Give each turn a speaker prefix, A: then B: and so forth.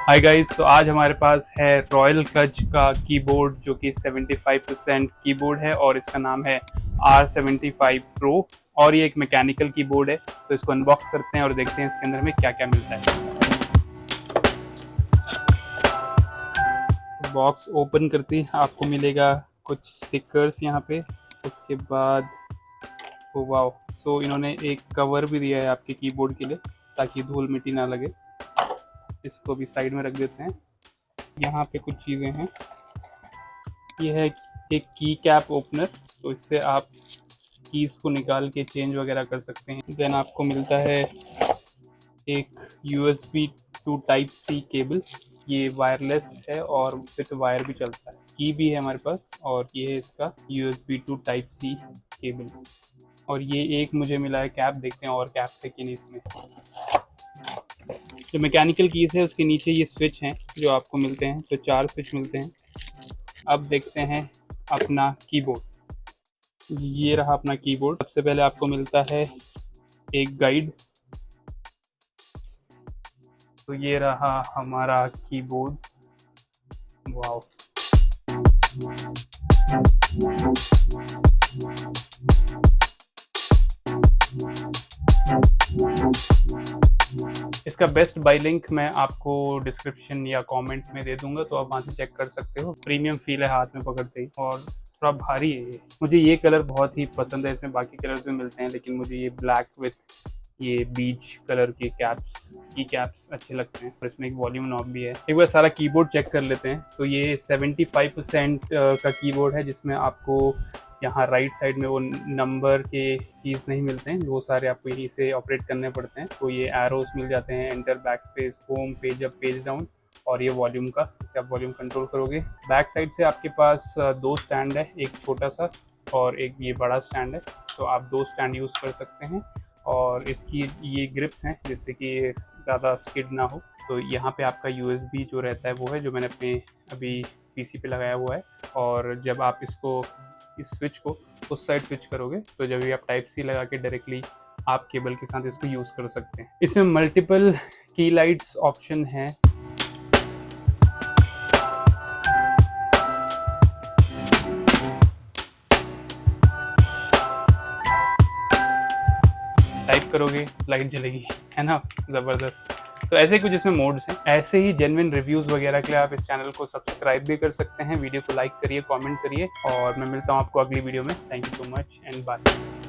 A: Hi guys, तो आज हमारे पास है रॉयल कच का कीबोर्ड जो कि 75% कीबोर्ड है और इसका नाम है R75 Pro और ये एक मैकेनिकल कीबोर्ड है। तो इसको अनबॉक्स करते हैं और देखते हैं इसके अंदर में क्या क्या मिलता है। बॉक्स ओपन करते ही आपको मिलेगा कुछ स्टिकर्स यहाँ पे। उसके बाद वाओ, सो इन्होंने एक कवर भी दिया है आपके कीबोर्ड के लिए ताकि धूल मिट्टी ना लगे। इसको भी साइड में रख देते हैं। यहाँ पे कुछ चीज़ें हैं। ये है एक की कैप ओपनर, तो इससे आप कीज़ को निकाल के चेंज वगैरह कर सकते हैं। देन आपको मिलता है एक USB टू टाइप C केबल। ये वायरलेस है और विथ वायर भी चलता है। की भी है हमारे पास और ये है इसका USB टू टाइप C केबल। और ये एक मुझे मिला है कैप, देखते हैं और कैप्स है कि नहीं इसमें। जो मैकेनिकल कीज़ है उसके नीचे ये स्विच हैं जो आपको मिलते हैं, तो 4 स्विच मिलते हैं। अब देखते हैं अपना कीबोर्ड। ये रहा अपना कीबोर्ड। सबसे पहले आपको मिलता है एक गाइड। तो ये रहा हमारा कीबोर्ड। वाओ, इसका बेस्ट बाय लिंक मैं आपको डिस्क्रिप्शन या कमेंट में दे दूंगा, तो आप वहाँ से चेक कर सकते हो। प्रीमियम फील है हाथ में पकड़ते ही और थोड़ा भारी है ये। मुझे ये कलर बहुत ही पसंद है। इसमें बाकी कलर्स भी मिलते हैं लेकिन मुझे ये ब्लैक विथ ये बीच कलर के कैप्स अच्छे लगते हैं। और इसमें एक वॉल्यूम नॉब भी है। एक बार सारा कीबोर्ड चेक कर लेते हैं। तो ये 75% का कीबोर्ड है जिसमें आपको यहाँ राइट साइड में वो नंबर के कीज़ नहीं मिलते हैं, वो सारे आपको यहीं से ऑपरेट करने पड़ते हैं। तो ये एरोस मिल जाते हैं, enter, back space, home, page up, page down, और ये वॉल्यूम का, जिससे आप वॉल्यूम कंट्रोल करोगे। बैक साइड से आपके पास 2 स्टैंड है, एक छोटा सा और एक ये बड़ा स्टैंड है। तो आप 2 स्टैंड यूज़ कर सकते हैं। और इसकी ये ग्रिप्स हैं जिससे कि ये ज़्यादा स्किड ना हो। तो यहाँ पे आपका USB जो रहता है वो है, जो मैंने अपने अभी PC पे लगाया हुआ है। और जब आप इसको इस स्विच को उस साइड स्विच करोगे तो जब भी आप टाइप C लगा के डायरेक्टली आप केबल के साथ इसको यूज़ कर सकते हैं। इसमें मल्टीपल की लाइट्स ऑप्शन है। टाइप करोगे लाइट जलेगी, है ना, ज़बरदस्त। तो ऐसे कुछ इसमें मोड्स हैं। ऐसे ही जेन्युइन रिव्यूज़ वगैरह के लिए आप इस चैनल को सब्सक्राइब भी कर सकते हैं। वीडियो को लाइक करिए, कमेंट करिए और मैं मिलता हूँ आपको अगली वीडियो में। Thank you so much and bye.